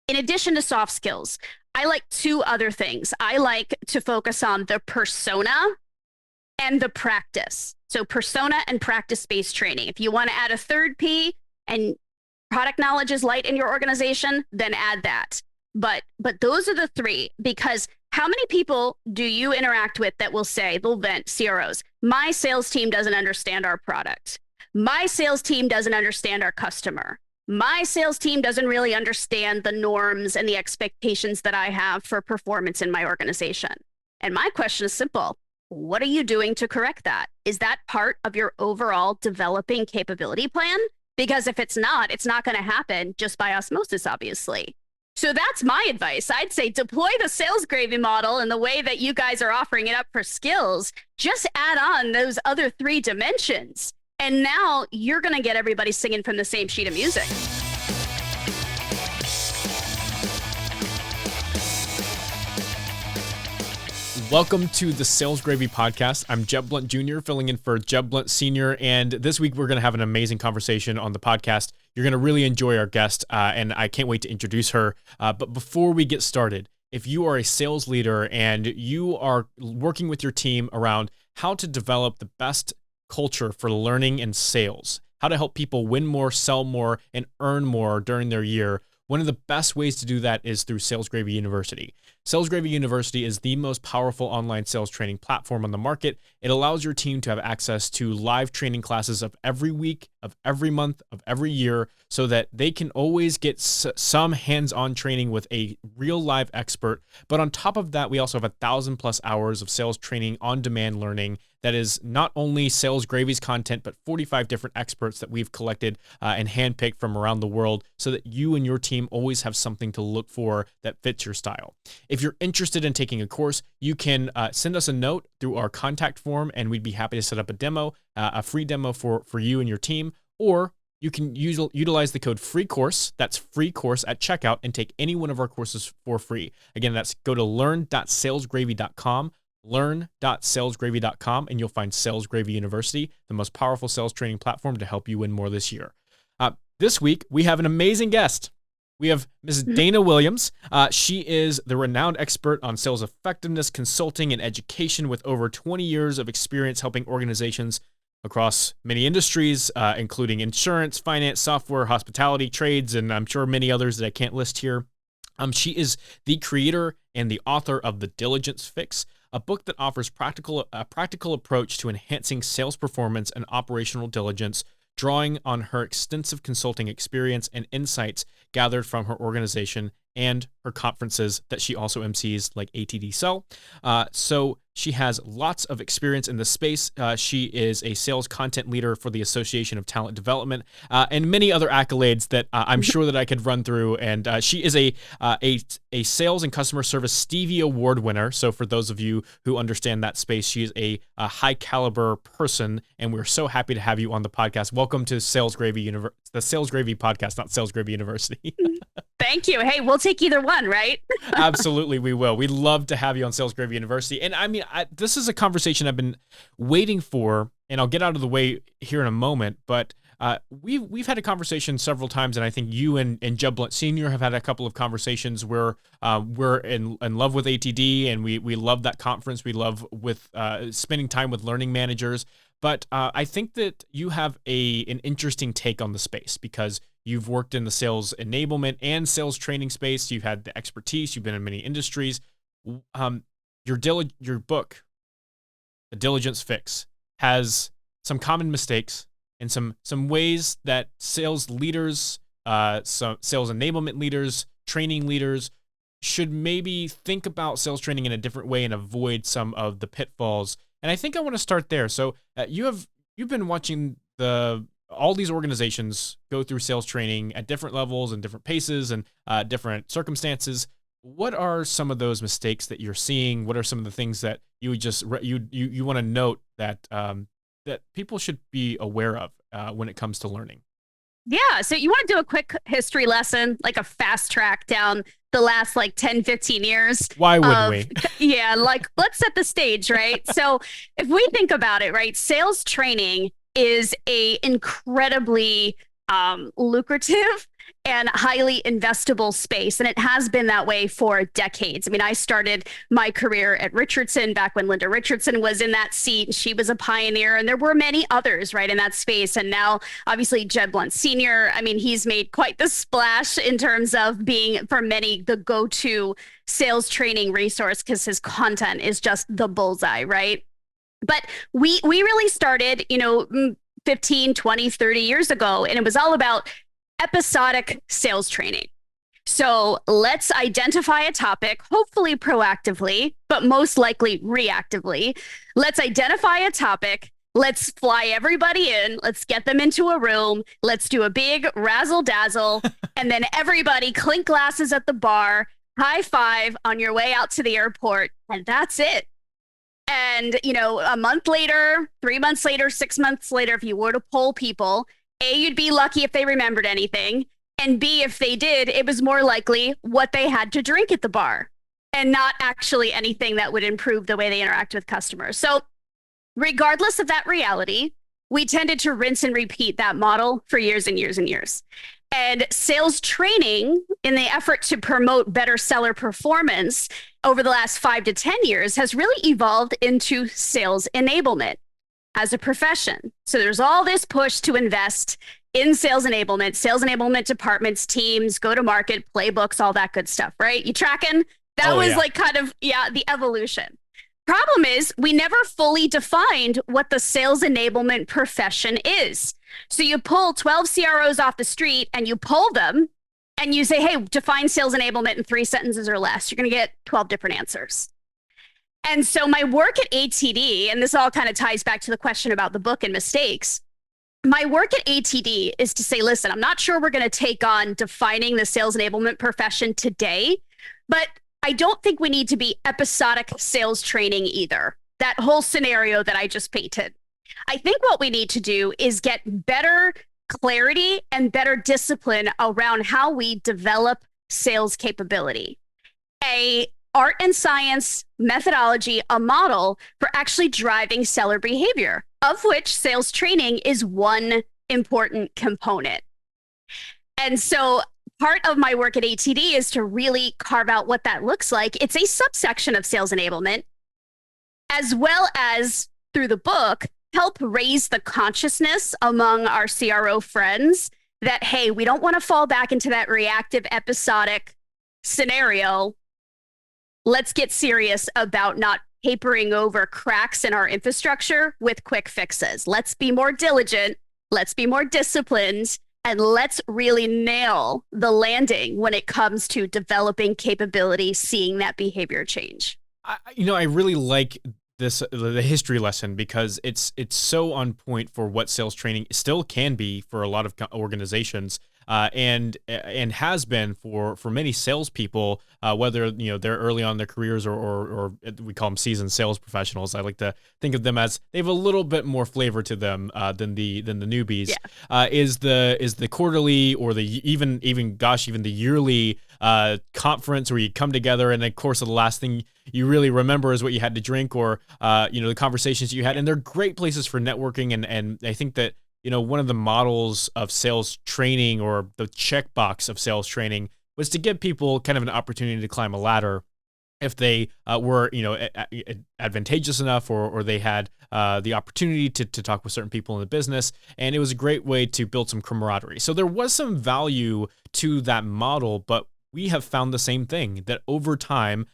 in addition to soft skills, I like two other things. I like to focus on the persona and the practice. So persona and practice-based training. If you want to add a third P and product knowledge is light in your organization, then add that. But those are the three, because how many people do you interact with that will say, they'll vent, CROs, my sales team doesn't understand our product. My sales team doesn't understand our customer. My sales team doesn't really understand the norms and the expectations that I have for performance in my organization. And my question is simple. What are you doing to correct that? Is that part of your overall developing capability plan? Because if it's not going to happen just by osmosis, obviously. So that's my advice. I'd say deploy the sales gravy model in the way that you guys are offering it up for skills. Just add on those other three dimensions. And now you're going to get everybody singing from the same sheet of music. Welcome to the Sales Gravy Podcast. I'm Jeb Blount Jr., filling in for Jeb Blount Sr., and this week we're going to have an amazing conversation on the podcast. You're going to really enjoy our guest, and I can't wait to introduce her. But before we get started, if you are a sales leader and you are working with your team around how to develop the best culture for learning and sales, how to help people win more, sell more, and earn more during their year, one of the best ways to do that is through Sales Gravy University. Sales Gravy University is the most powerful online sales training platform on the market. It allows your team to have access to live training classes of every week, of every month, of every year, so that they can always get some hands-on training with a real live expert. But on top of that, we also have 1,000+ hours of sales training on-demand learning that is not only Sales Gravy's content, but 45 different experts that we've collected and handpicked from around the world so that you and your team always have something to look for that fits your style. If you're interested in taking a course, you can send us a note through our contact form, and we'd be happy to set up a demo, a free demo for you and your team, or you can utilize the code FREECOURSE, that's free course at checkout, and take any one of our courses for free. Again, that's go to learn.salesgravy.com, learn.salesgravy.com, and you'll find Sales Gravy University, the most powerful sales training platform to help you win more this year. This week, we have an amazing guest. We have Ms. Dayna Williams. She is the renowned expert on sales effectiveness, consulting, and education with over 20 years of experience helping organizations across many industries, including insurance, finance, software, hospitality, trades, and I'm sure many others that I can't list here. She is the creator and the author of The Diligence Fix, a book that offers a practical approach to enhancing sales performance and operational diligence, drawing on her extensive consulting experience and insights gathered from her organization and her conferences that she also MCs, like ATD Sell. So she has lots of experience in this space. She is a sales content leader for the Association of Talent Development, and many other accolades that I'm sure that I could run through. And she is a sales and customer service Stevie Award winner. So for those of you who understand that space, she is a high caliber person, and we're so happy to have you on the podcast. Welcome to Sales Gravy the Sales Gravy Podcast, not Sales Gravy University. Thank you. Hey, we'll take either one, right? Absolutely, we will. We'd love to have you on Sales Gravy University. And I mean, this is a conversation I've been waiting for, and I'll get out of the way here in a moment. But we've had a conversation several times, and I think you and Jeb Blount Sr. have had a couple of conversations where we're in love with ATD, and we love that conference. We love with spending time with learning managers. But I think that you have an interesting take on the space because you've worked in the sales enablement and sales training space. You've had the expertise. You've been in many industries. Your book, The Diligence Fix, has some common mistakes and some ways that sales leaders, some sales enablement leaders, training leaders should maybe think about sales training in a different way and avoid some of the pitfalls. And I think I want to start there. So you've been watching all these organizations go through sales training at different levels and different paces and different circumstances. What are some of those mistakes that you're seeing? What are some of the things that you want to note that that people should be aware of when it comes to learning? Yeah. So you want to do a quick history lesson, like a fast track down the last 10, 15 years. Why wouldn't we? Yeah. Let's set the stage, right? So if we think about it, right, sales training is a incredibly lucrative and highly investable space. And it has been that way for decades. I mean, I started my career at Richardson back when Linda Richardson was in that seat. She was a pioneer, and there were many others right in that space. And now, obviously, Jeb Blount Sr., I mean, he's made quite the splash in terms of being, for many, the go-to sales training resource because his content is just the bullseye, right? But we really started, 15, 20, 30 years ago, and it was all about episodic sales training. So let's identify a topic, hopefully proactively, but most likely reactively. Let's identify a topic. Let's fly everybody in. Let's get them into a room. Let's do a big razzle dazzle. And then everybody clink glasses at the bar, high five on your way out to the airport. And that's it. And, a month later, 3 months later, 6 months later, if you were to poll people, A, you'd be lucky if they remembered anything. And B, if they did, it was more likely what they had to drink at the bar and not actually anything that would improve the way they interact with customers. So regardless of that reality, we tended to rinse and repeat that model for years and years and years. And sales training, in the effort to promote better seller performance over the last 5 to 10 years, has really evolved into sales enablement as a profession. So there's all this push to invest in sales enablement departments, teams, go-to-market, playbooks, all that good stuff, right? You tracking? That was like kind of, the evolution. Problem is, we never fully defined what the sales enablement profession is. So you pull 12 CROs off the street and you poll them and you say, hey, define sales enablement in 3 sentences or less. You're going to get 12 different answers. And so my work at ATD, and this all kind of ties back to the question about the book and mistakes. My work at ATD is to say, listen, I'm not sure we're going to take on defining the sales enablement profession today, but I don't think we need to be episodic sales training either. That whole scenario that I just painted. I think what we need to do is get better clarity and better discipline around how we develop sales capability. A art and science methodology, a model for actually driving seller behavior, of which sales training is one important component. And so part of my work at ATD is to really carve out what that looks like. It's a subsection of sales enablement, as well as through the book, help raise the consciousness among our CRO friends that, hey, we don't want to fall back into that reactive episodic scenario. Let's get serious about not papering over cracks in our infrastructure with quick fixes. Let's be more diligent. Let's be more disciplined. And let's really nail the landing when it comes to developing capability, seeing that behavior change. I really like the history lesson because it's so on point for what sales training still can be for a lot of organizations. And has been for many salespeople, whether they're early on in their careers or we call them seasoned sales professionals. I like to think of them as they have a little bit more flavor to them than the newbies. Yeah. Is the quarterly or even the yearly conference where you come together, and of course the last thing you really remember is what you had to drink or the conversations you had, and they're great places for networking. And I think that one of the models of sales training or the checkbox of sales training was to give people kind of an opportunity to climb a ladder if they were, advantageous enough or they had the opportunity to talk with certain people in the business. And it was a great way to build some camaraderie. So there was some value to that model, but we have found the same thing, that over time,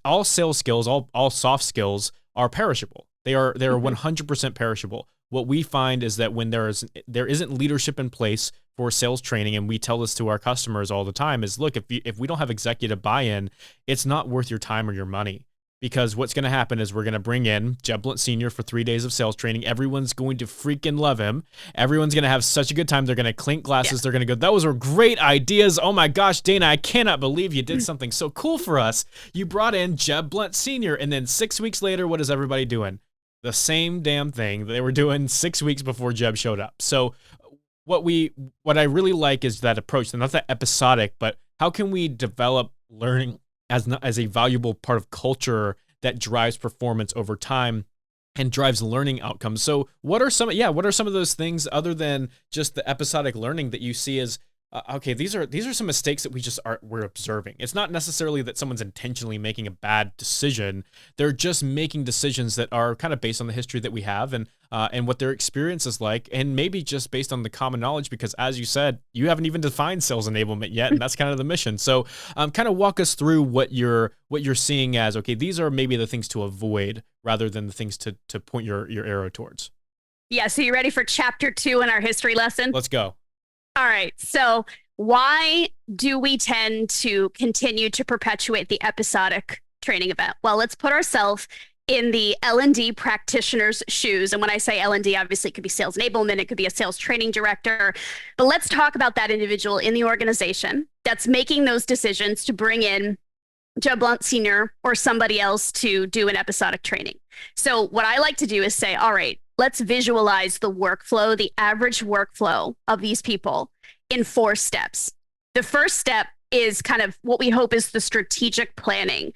all sales skills, all soft skills are perishable. They are 100% perishable. What we find is that when there isn't leadership in place for sales training, and we tell this to our customers all the time, is look, if we don't have executive buy-in, it's not worth your time or your money. Because what's going to happen is we're going to bring in Jeb Blount Sr. for 3 days of sales training. Everyone's going to freaking love him. Everyone's going to have such a good time. They're going to clink glasses. Yeah. They're going to go, those were great ideas. Oh my gosh, Dayna, I cannot believe you did something so cool for us. You brought in Jeb Blount Sr. And then 6 weeks later, what is everybody doing? The same damn thing that they were doing 6 weeks before Jeb showed up. So what I really like is that approach, not that episodic, but how can we develop learning as a valuable part of culture that drives performance over time and drives learning outcomes. So what are some of those things other than just the episodic learning that you see as Okay, these are some mistakes that we're observing. It's not necessarily that someone's intentionally making a bad decision. They're just making decisions that are kind of based on the history that we have and what their experience is like, and maybe just based on the common knowledge. Because as you said, you haven't even defined sales enablement yet, and that's kind of the mission. So, kind of walk us through what you're seeing as okay. These are maybe the things to avoid rather than the things to point your arrow towards. Yeah. So you ready for chapter 2 in our history lesson? Let's go. All right. So why do we tend to continue to perpetuate the episodic training event? Well, let's put ourselves in the L&D practitioner's shoes. And when I say L&D, obviously it could be sales enablement, it could be a sales training director. But let's talk about that individual in the organization that's making those decisions to bring in Jeb Blount Sr. or somebody else to do an episodic training. So what I like to do is say, all right, let's visualize the workflow, the average workflow of these people in 4 steps. The first step is kind of what we hope is the strategic planning.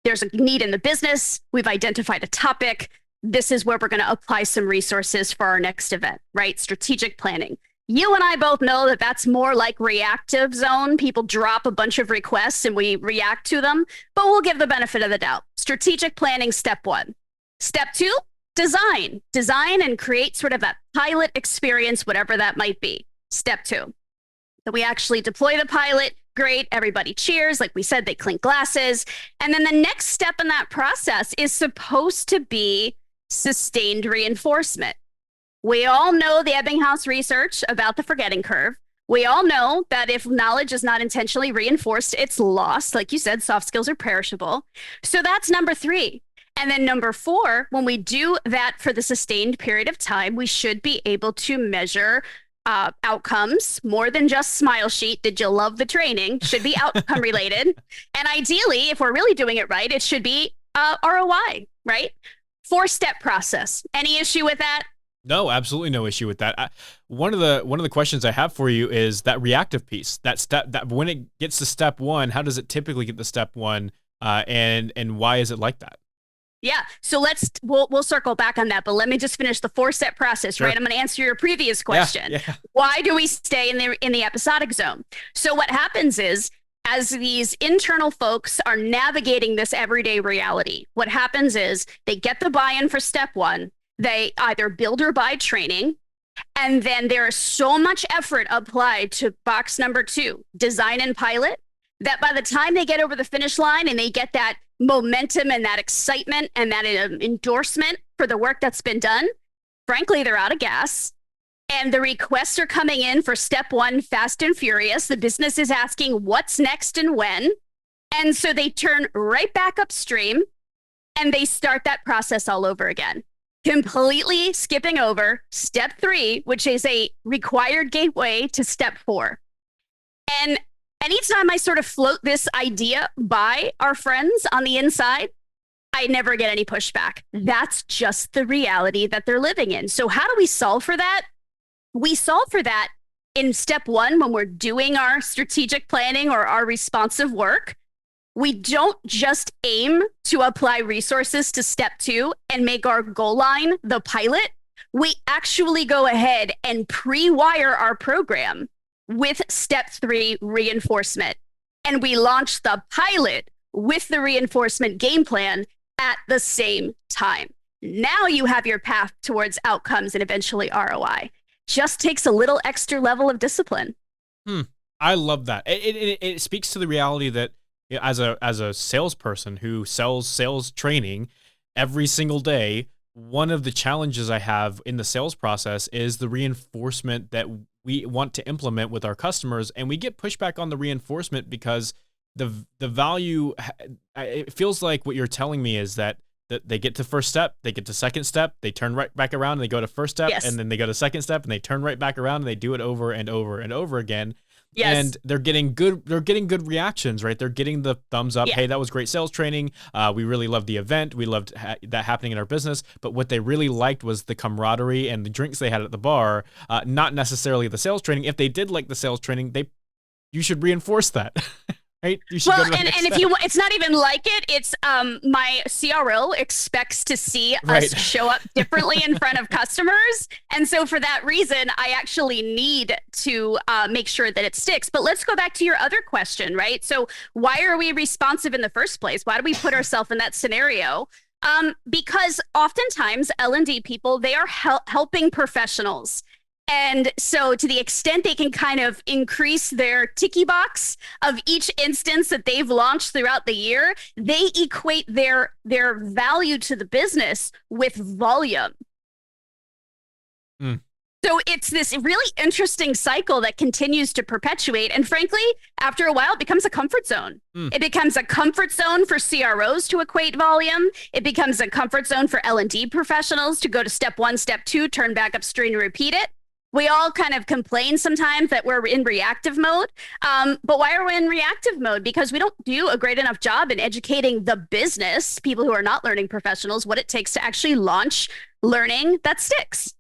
There's a need in the business. We've identified a topic. This is where we're going to apply some resources for our next event, right? Strategic planning. You and I both know that that's more like reactive zone. People drop a bunch of requests and we react to them, but we'll give the benefit of the doubt. Strategic planning, step 1. Step 2, design. Design and create sort of that pilot experience, whatever that might be. Step 2. So we actually deploy the pilot. Great. Everybody cheers. Like we said, they clink glasses. And then the next step in that process is supposed to be sustained reinforcement. We all know the Ebbinghaus research about the forgetting curve. We all know that if knowledge is not intentionally reinforced, it's lost. Like you said, soft skills are perishable. So that's number 3. And then number 4, when we do that for the sustained period of time, we should be able to measure outcomes more than just smile sheet. Did you love the training? Should be outcome related. And ideally, if we're really doing it right, it should be ROI, right? 4-step process. Any issue with that? No, absolutely no issue with that. One of the questions I have for you is that reactive piece. That step, that when it gets to step 1, how does it typically get to step 1, and why is it like that? Yeah. So we'll circle back on that, but let me just finish the 4-step process, Sure. right? I'm going to answer your previous question. Yeah. Why do we stay in the episodic zone? So what happens is, as these internal folks are navigating this everyday reality, what happens is they get the buy-in for step 1. They either build or buy training, and then there is so much effort applied to box number 2, design and pilot, that by the time they get over the finish line and they get that momentum and that excitement and that endorsement for the work that's been done, frankly, they're out of gas. And the requests are coming in for step 1, fast and furious. The business is asking what's next and when. And so they turn right back upstream and they start that process all over again, completely skipping over step 3, which is a required gateway to step 4. And anytime I sort of float this idea by our friends on the inside, I never get any pushback. That's just the reality that they're living in. So how do we solve for that? We solve for that in step 1 when we're doing our strategic planning or our responsive work. We don't just aim to apply resources to step 2 and make our goal line the pilot. We actually go ahead and pre-wire our program with step 3 reinforcement. And we launch the pilot with the reinforcement game plan at the same time. Now you have your path towards outcomes and eventually ROI. Just takes a little extra level of discipline. I love that. It speaks to the reality that as a salesperson who sells sales training every single day, one of the challenges I have in the sales process is the reinforcement that we want to implement with our customers, and we get pushback on the reinforcement because the value. It feels like what you're telling me is that they get to first step, they get to second step, they turn right back around and they go to first step, Yes. and then they go to second step and they turn right back around and they do it over and over and over again. Yes. And they're getting good reactions, right? They're getting the thumbs up. Yeah. Hey, that was great sales training. We really loved the event. We loved that happening in our business. But what they really liked was the camaraderie and the drinks they had at the bar, not necessarily the sales training. If they did like the sales training, you should reinforce that. right? You should go Well, to the and, next and if step. you want, it's not even like it. It's my CRO expects to see Right. us show up differently in front of customers. And so for that reason, I actually need to make sure that it sticks. But let's go back to your other question, right? So why are we responsive in the first place? Why do we put ourselves in that scenario? Because oftentimes L&D people, they are helping professionals. And so to the extent they can kind of increase their ticky box of each instance that they've launched throughout the year, they equate their value to the business with volume. Mm. So it's this really interesting cycle that continues to perpetuate. And frankly, after a while, it becomes a comfort zone. Mm. It becomes a comfort zone for CROs to equate volume. It becomes a comfort zone for L&D professionals to go to step one, step two, turn back upstream and repeat it. We all kind of complain sometimes that we're in reactive mode. But why are we in reactive mode? Because we don't do a great enough job in educating the business, people who are not learning professionals, what it takes to actually launch learning that sticks.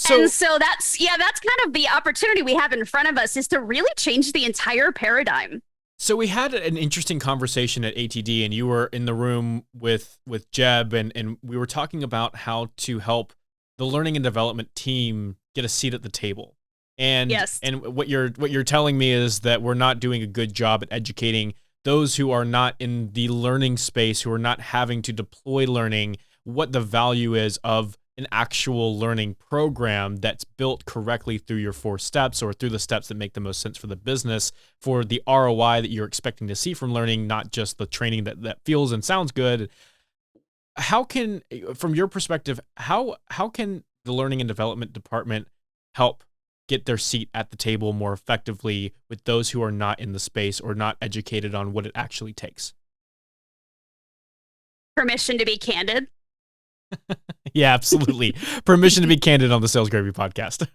And so that's kind of the opportunity we have in front of us, is to really change the entire paradigm. So we had an interesting conversation at ATD, and you were in the room with Jeb, and we were talking about how to help the learning and development team get a seat at the table. And Yes. and what you're telling me is that we're not doing a good job at educating those who are not in the learning space, who are not having to deploy learning, what the value is of an actual learning program that's built correctly through your 4 steps, or through the steps that make the most sense for the business, for the ROI that you're expecting to see from learning, not just the training that feels and sounds good. How can, from your perspective, how can the learning and development department help get their seat at the table more effectively with those who are not in the space or not educated on what it actually takes? Permission to be candid. Yeah, absolutely. Permission to be candid on the Sales Gravy podcast.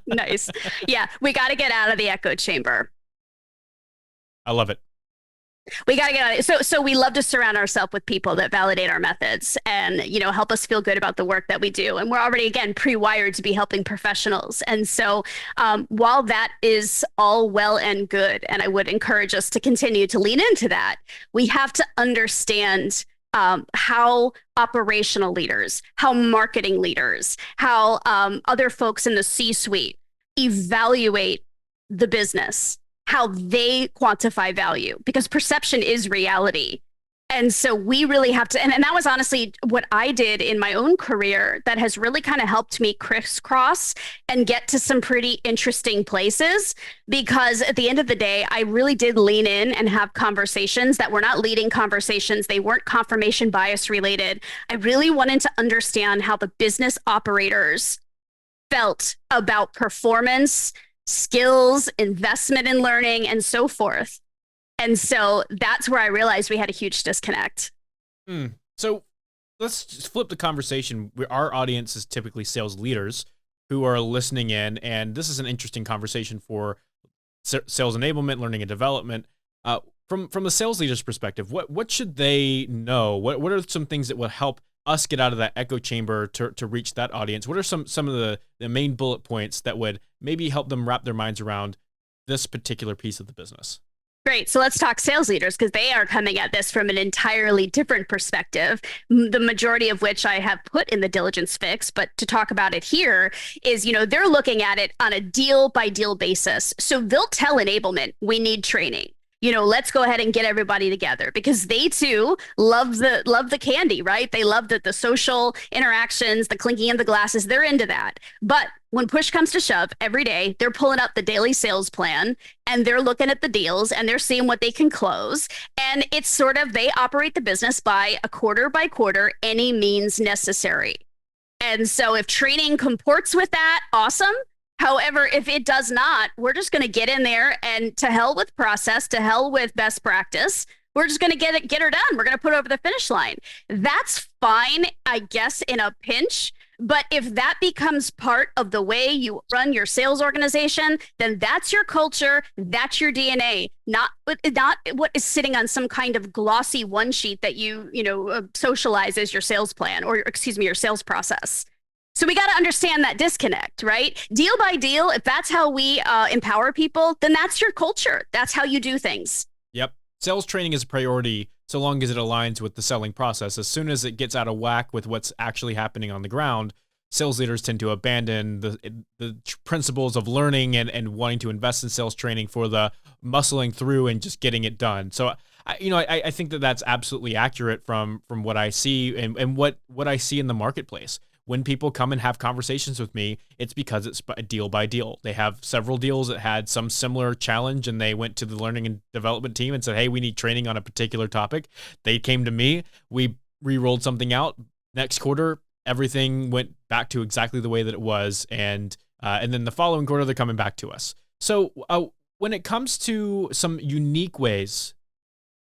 Nice. Yeah, we got to get out of the echo chamber. I love it. We got to get out of it. So we love to surround ourselves with people that validate our methods and, help us feel good about the work that we do. And we're already, again, pre-wired to be helping professionals. And so while that is all well and good, and I would encourage us to continue to lean into that, we have to understand how operational leaders, how marketing leaders, how other folks in the C-suite evaluate the business, how they quantify value, because perception is reality. And so we really have to, and that was honestly what I did in my own career that has really kind of helped me crisscross and get to some pretty interesting places, because at the end of the day, I really did lean in and have conversations that were not leading conversations. They weren't confirmation bias related. I really wanted to understand how the business operators felt about performance, skills, investment in learning, and so forth. And so that's where I realized we had a huge disconnect. So let's just flip the conversation. Our audience is typically sales leaders who are listening in, and this is an interesting conversation for sales enablement, learning and development. From a sales leader's perspective, what should they know? What are some things that will help us get out of that echo chamber to reach that audience? What are some of the main bullet points that would maybe help them wrap their minds around this particular piece of the business? Great. So let's talk sales leaders, because they are coming at this from an entirely different perspective, the majority of which I have put in the diligence fix. But to talk about it here is, they're looking at it on a deal by deal basis. So they'll tell enablement, we need training. Let's go ahead and get everybody together, because they too love the candy, right? They love the social interactions, the clinking of the glasses. They're into that. But when push comes to shove, every day they're pulling up the daily sales plan and they're looking at the deals and they're seeing what they can close. And it's sort of, they operate the business by quarter, any means necessary. And so if training comports with that, awesome. However, if it does not, we're just going to get in there and to hell with process, to hell with best practice. We're just going to get her done. We're going to put her over the finish line. That's fine, I guess, in a pinch. But if that becomes part of the way you run your sales organization, then that's your culture, that's your DNA, not what is sitting on some kind of glossy one sheet that you socialize as your sales plan, or your sales process. So we got to understand that disconnect, right? Deal by deal, if that's how we empower people, then that's your culture. That's how you do things. Yep. Sales training is a priority so long as it aligns with the selling process. As soon as it gets out of whack with what's actually happening on the ground, sales leaders tend to abandon the principles of learning and wanting to invest in sales training for the muscling through and just getting it done. So I think that that's absolutely accurate from what I see and what I see in the marketplace. When people come and have conversations with me, it's because it's deal by deal. They have several deals that had some similar challenge, and they went to the learning and development team and said, hey, we need training on a particular topic. They came to me. We re-rolled something out. Next quarter, everything went back to exactly the way that it was. And then the following quarter, they're coming back to us. So when it comes to some unique ways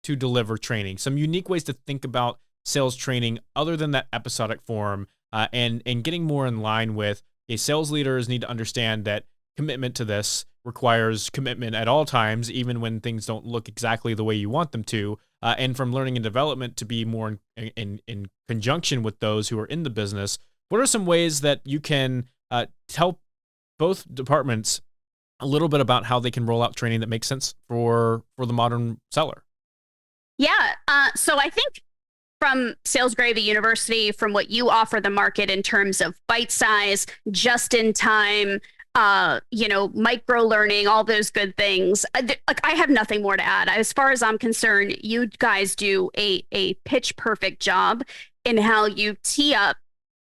to deliver training, some unique ways to think about sales training other than that episodic form, and getting more in line with, sales leaders need to understand that commitment to this requires commitment at all times, even when things don't look exactly the way you want them to. And from learning and development to be more in conjunction with those who are in the business. What are some ways that you can tell both departments a little bit about how they can roll out training that makes sense for the modern seller? Yeah. So I think from Sales Gravy University, from what you offer the market in terms of bite size, just in time, micro learning, all those good things. I have nothing more to add. As far as I'm concerned, you guys do a pitch perfect job in how you tee up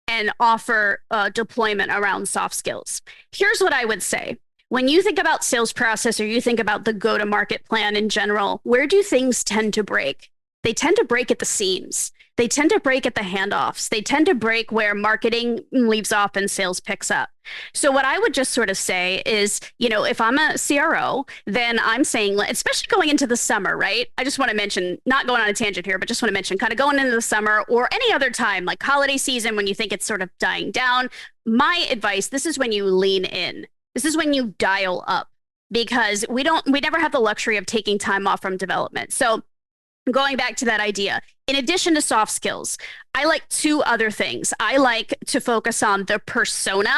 and offer deployment around soft skills. Here's what I would say. When you think about sales process or you think about the go-to-market plan in general, where do things tend to break? They tend to break at the seams. They tend to break at the handoffs. They tend to break where marketing leaves off and sales picks up. So what I would just sort of say is, if I'm a CRO, then I'm saying, especially going into the summer, right? I just want to mention, not going on a tangent here, but just want to mention kind of going into the summer or any other time, like holiday season, when you think it's sort of dying down. My advice, this is when you lean in. This is when you dial up, because we never have the luxury of taking time off from development. So going back to that idea, in addition to soft skills, I like two other things. I like to focus on the persona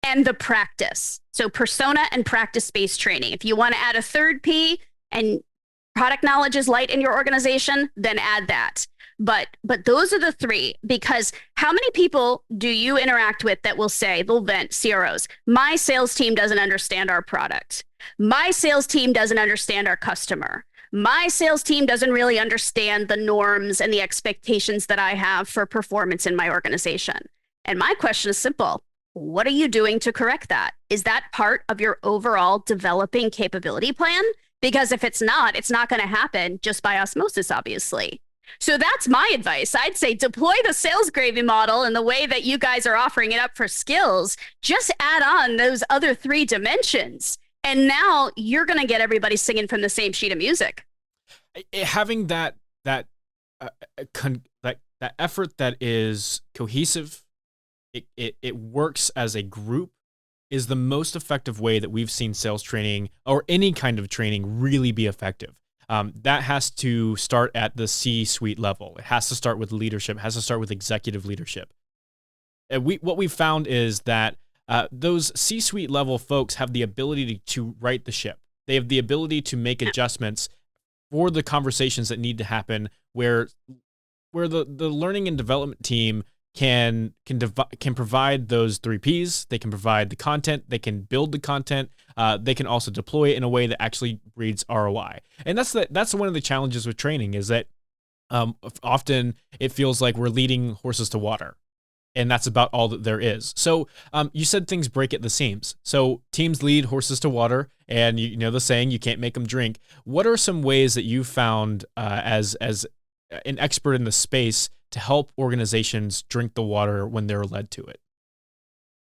and the practice. So persona and practice-based training. If you want to add a third P and product knowledge is light in your organization, then add that. But those are the three, because how many people do you interact with that will say, they'll vent, CROs, my sales team doesn't understand our product. My sales team doesn't understand our customer. My sales team doesn't really understand the norms and the expectations that I have for performance in my organization. And my question is simple. What are you doing to correct that? Is that part of your overall developing capability plan? Because if it's not going to happen just by osmosis, obviously. So that's my advice. I'd say deploy the sales gravy model in the way that you guys are offering it up for skills. Just add on those other three dimensions. And now you're going to get everybody singing from the same sheet of music. Having that effort that is cohesive, it works as a group, is the most effective way that we've seen sales training or any kind of training really be effective. That has to start at the C-suite level. It has to start with leadership. It has to start with executive leadership. What we've found is that those C-suite level folks have the ability to right the ship. They have the ability to make adjustments for the conversations that need to happen, where the learning and development team can provide those three Ps. They can provide the content. They can build the content. They can also deploy it in a way that actually breeds ROI. And that's one of the challenges with training, is that often it feels like we're leading horses to water. And that's about all that there is. So you said things break at the seams. So teams lead horses to water, and you know the saying, you can't make them drink. What are some ways that you found as an expert in the space to help organizations drink the water when they're led to it?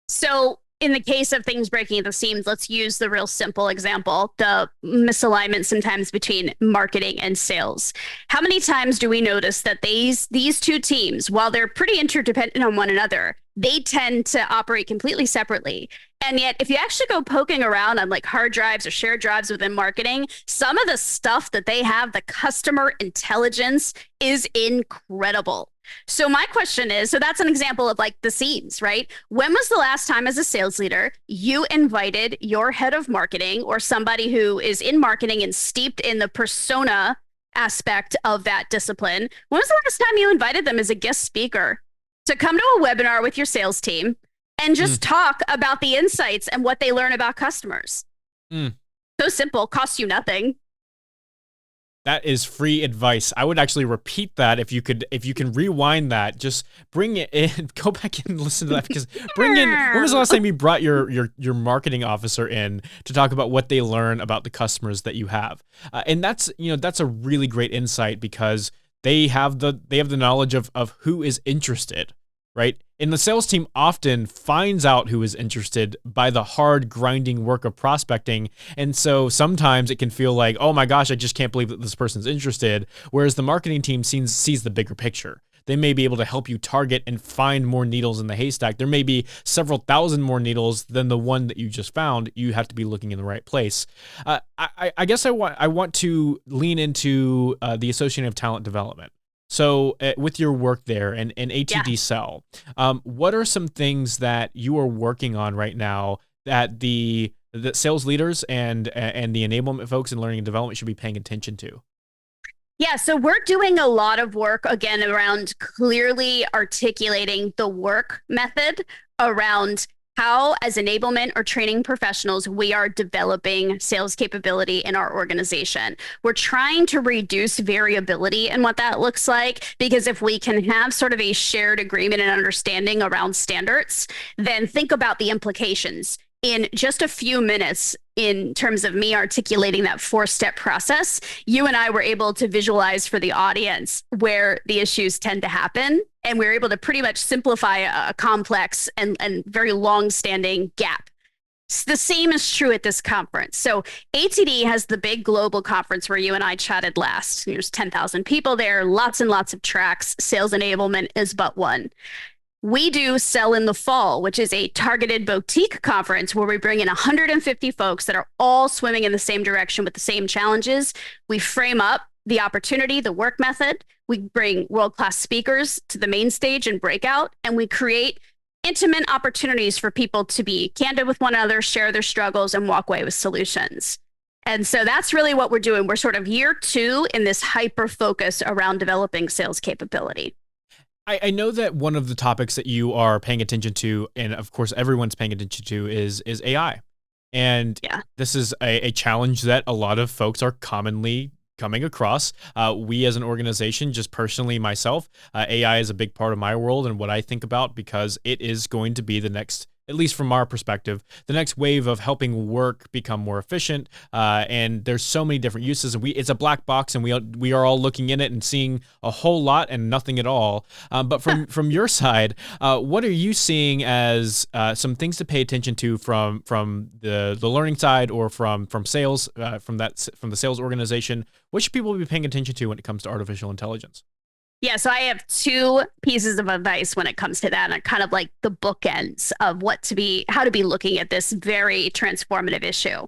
So in the case of things breaking at the seams, let's use the real simple example, the misalignment sometimes between marketing and sales. How many times do we notice that these two teams, while they're pretty interdependent on one another, they tend to operate completely separately? And yet, if you actually go poking around on like hard drives or shared drives within marketing, some of the stuff that they have, the customer intelligence, is incredible. So my question is, so that's an example of like the scenes, right? When was the last time as a sales leader you invited your head of marketing or somebody who is in marketing and steeped in the persona aspect of that discipline? When was the last time you invited them as a guest speaker to come to a webinar with your sales team and Mm, just talk about the insights and what they learn about customers? mm. So simple, costs you nothing. That is free advice. I would actually repeat that if you can rewind that, just bring it in, go back and listen to that because bring in when was the last time you brought your marketing officer in to talk about what they learn about the customers that you have? And that's a really great insight because they have the knowledge of who is interested, right? And the sales team often finds out who is interested by the hard grinding work of prospecting. And so sometimes it can feel like, oh my gosh, I just can't believe that this person's interested. Whereas the marketing team sees the bigger picture. They may be able to help you target and find more needles in the haystack. There may be several thousand more needles than the one that you just found. You have to be looking in the right place. I guess I want to lean into the Association of Talent Development. So with your work there and Yeah. ATD Cell, what are some things that you are working on right now that the sales leaders and the enablement folks in learning and development should be paying attention to? Yeah, so we're doing a lot of work again around clearly articulating the work method around how, as enablement or training professionals, we are developing sales capability in our organization. We're trying to reduce variability in what that looks like, because if we can have sort of a shared agreement and understanding around standards, then think about the implications. In just a few minutes, in terms of me articulating that 4-step process, you and I were able to visualize for the audience where the issues tend to happen. And we were able to pretty much simplify a complex and very long-standing gap. The same is true at this conference. So ATD has the big global conference where you and I chatted last. There's 10,000 people there, lots and lots of tracks. Sales enablement is but one. We do Sell in the Fall, which is a targeted boutique conference where we bring in 150 folks that are all swimming in the same direction with the same challenges. We frame up the opportunity, the work method. We bring world-class speakers to the main stage and breakout, and we create intimate opportunities for people to be candid with one another, share their struggles, and walk away with solutions. And so that's really what we're doing. We're sort of year 2 in this hyper focus around developing sales capability. I know that one of the topics that you are paying attention to, and of course everyone's paying attention to, is AI. And Yeah. this is a challenge that a lot of folks are commonly coming across. We as an organization, just personally myself, AI is a big part of my world and what I think about because it is going to be the next, at least from our perspective, the next wave of helping work become more efficient. And there's so many different uses, and it's a black box, and we are all looking in it and seeing a whole lot and nothing at all. But from your side, what are you seeing as some things to pay attention to from the learning side or from sales, from the sales organization? What should people be paying attention to when it comes to artificial intelligence? Yeah, so I have 2 pieces of advice when it comes to that, and kind of like the bookends of how to be looking at this very transformative issue.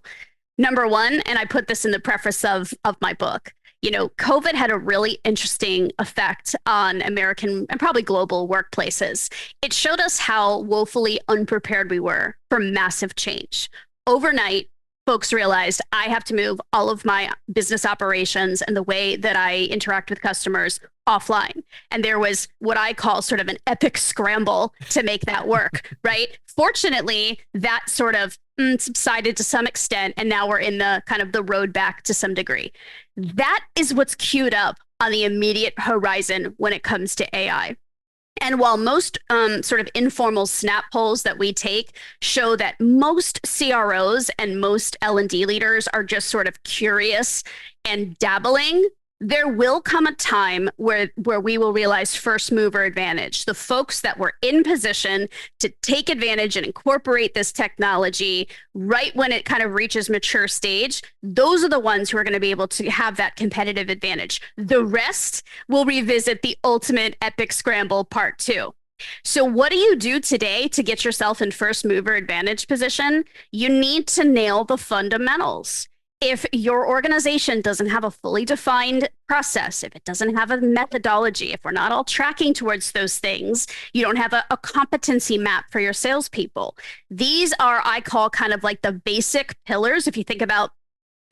Number 1, and I put this in the preface of my book, COVID had a really interesting effect on American and probably global workplaces. It showed us how woefully unprepared we were for massive change. Overnight, folks realized I have to move all of my business operations and the way that I interact with customers offline. And there was what I call sort of an epic scramble to make that work, right? Fortunately, that sort of subsided to some extent. And now we're in the kind of the road back to some degree. That is what's queued up on the immediate horizon when it comes to AI. And while most sort of informal snap polls that we take show that most CROs and most L&D leaders are just sort of curious and dabbling, there will come a time where we will realize first mover advantage. The folks that were in position to take advantage and incorporate this technology right when it kind of reaches mature stage, those are the ones who are going to be able to have that competitive advantage. The rest will revisit the ultimate epic scramble part 2. So what do you do today to get yourself in first mover advantage position? You need to nail the fundamentals. If your organization doesn't have a fully defined process, if it doesn't have a methodology, if we're not all tracking towards those things, you don't have a competency map for your salespeople. These are, I call, kind of like the basic pillars. If you think about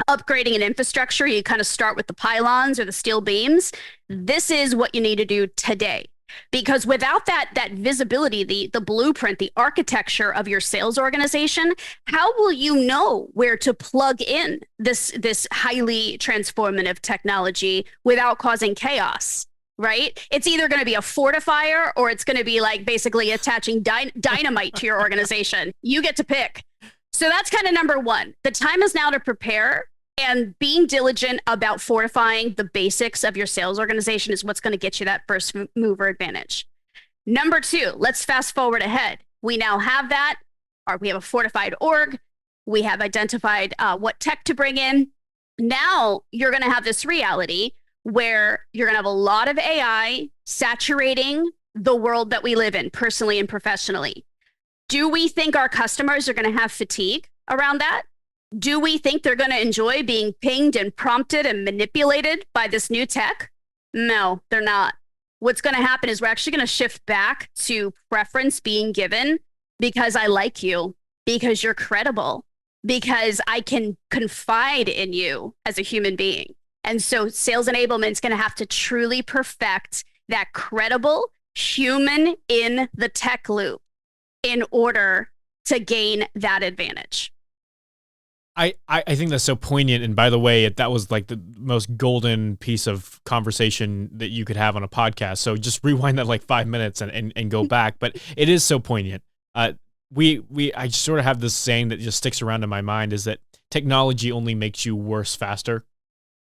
upgrading an infrastructure, you kind of start with the pylons or the steel beams. This is what you need to do today. Because without that visibility, the blueprint, the architecture of your sales organization, how will you know where to plug in this highly transformative technology without causing chaos? Right? It's either going to be a fortifier or it's going to be like basically attaching dynamite to your organization. You get to pick. So that's kind of number one. The time is now to prepare, and being diligent about fortifying the basics of your sales organization is what's going to get you that first mover advantage. Number two, let's fast forward ahead. We now have that, or we have a fortified org. We have identified what tech to bring in. Now you're going to have this reality where you're going to have a lot of AI saturating the world that we live in, personally and professionally. Do we think our customers are going to have fatigue around that? Do we think they're going to enjoy being pinged and prompted and manipulated by this new tech? No, they're not. What's going to happen is we're actually going to shift back to preference being given because I like you, because you're credible, because I can confide in you as a human being. And so sales enablement is going to have to truly perfect that credible human in the tech loop in order to gain that advantage. I think that's so poignant. And by the way, that was like the most golden piece of conversation that you could have on a podcast. So just rewind that like 5 minutes and go back. But it is so poignant. I sort of have this saying that just sticks around in my mind is that technology only makes you worse faster.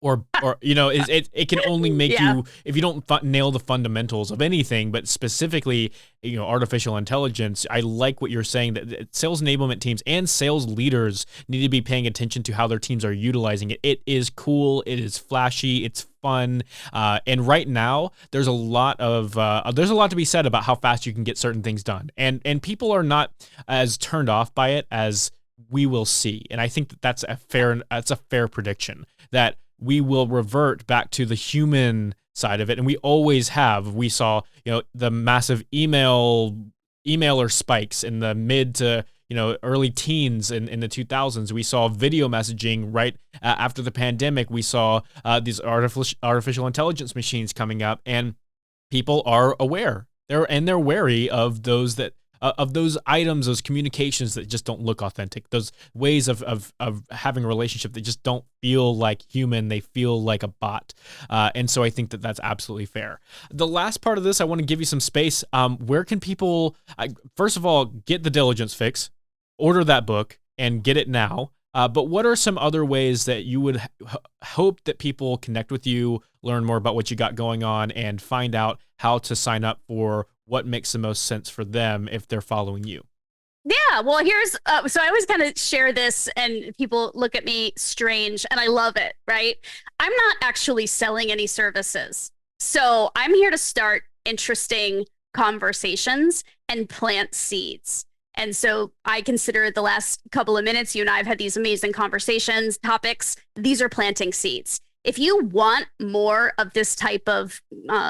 Or you know, it can only make you, if you don't nail the fundamentals of anything, but specifically, you know, artificial intelligence. I like what you're saying that sales enablement teams and sales leaders need to be paying attention to how their teams are utilizing it. It is cool, it is flashy, it's fun, and right now there's a lot to be said about how fast you can get certain things done, and people are not as turned off by it as we will see. And I think that's a fair prediction that we will revert back to the human side of it. And we always have. We saw, you know, the massive emailer spikes in the mid to, you know, early teens in the 2000s. We saw video messaging right after the pandemic. We saw these artificial intelligence machines coming up, and people are aware. They're wary of those items, those communications that just don't look authentic, those ways of having a relationship that just don't feel like human, they feel like a bot. And so I think that that's absolutely fair. The last part of this, I want to give you some space. Where can people, first of all, get the Diligence Fix, order that book, and get it now? But what are some other ways that you would hope that people connect with you, learn more about what you got going on, and find out how to sign up for what makes the most sense for them if they're following you? Yeah, well, here's so I always kind of share this and people look at me strange and I love it, right? I'm not actually selling any services. So I'm here to start interesting conversations and plant seeds. And so I consider the last couple of minutes, you and I have had these amazing conversations, topics. These are planting seeds. If you want more of this type of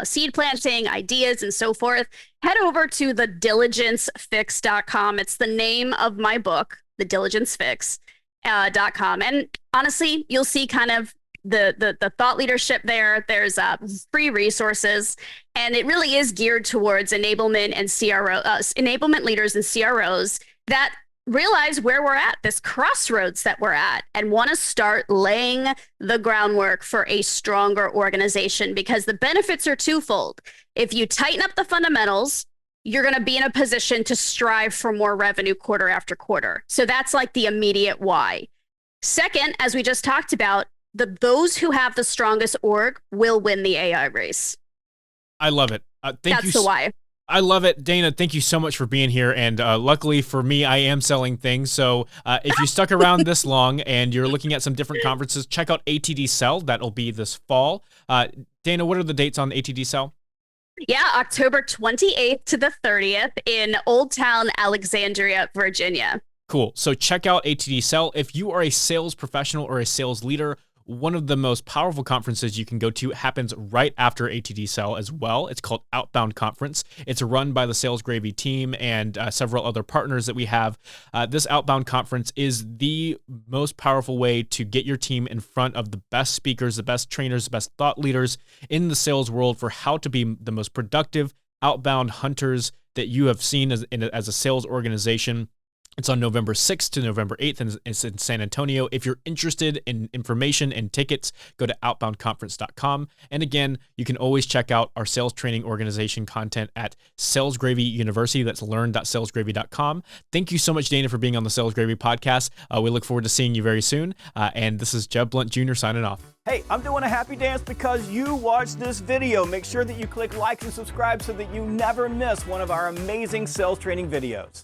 seed planting, ideas, and so forth, head over to thediligencefix.com. It's the name of my book, thediligencefix.com. And honestly, you'll see kind of the thought leadership there. There's free resources, and it really is geared towards enablement and enablement leaders and CROs that realize where we're at, this crossroads that we're at, and want to start laying the groundwork for a stronger organization, because the benefits are twofold. If you tighten up the fundamentals, you're going to be in a position to strive for more revenue quarter after quarter. So that's like the immediate why. Second, as we just talked about, those who have the strongest org will win the AI race. I love it. That's the why. I love it. Dayna, thank you so much for being here. And luckily for me, I am selling things. So if you stuck around this long and you're looking at some different conferences, check out ATD Sell. That'll be this fall. Dayna, what are the dates on ATD Sell? Yeah, October 28th to the 30th in Old Town, Alexandria, Virginia. Cool. So check out ATD Sell. If you are a sales professional or a sales leader, one of the most powerful conferences you can go to happens right after ATD Sell as well. It's called Outbound Conference. It's run by the Sales Gravy team and several other partners that we have. This Outbound Conference is the most powerful way to get your team in front of the best speakers, the best trainers, the best thought leaders in the sales world for how to be the most productive outbound hunters that you have seen as a sales organization. It's on November 6th to November 8th, and it's in San Antonio. If you're interested in information and tickets, go to outboundconference.com. And again, you can always check out our sales training organization content at Sales Gravy University. That's learn.salesgravy.com. Thank you so much, Dayna, for being on the Sales Gravy podcast. We look forward to seeing you very soon. And this is Jeb Blount Jr. signing off. Hey, I'm doing a happy dance because you watched this video. Make sure that you click like and subscribe so that you never miss one of our amazing sales training videos.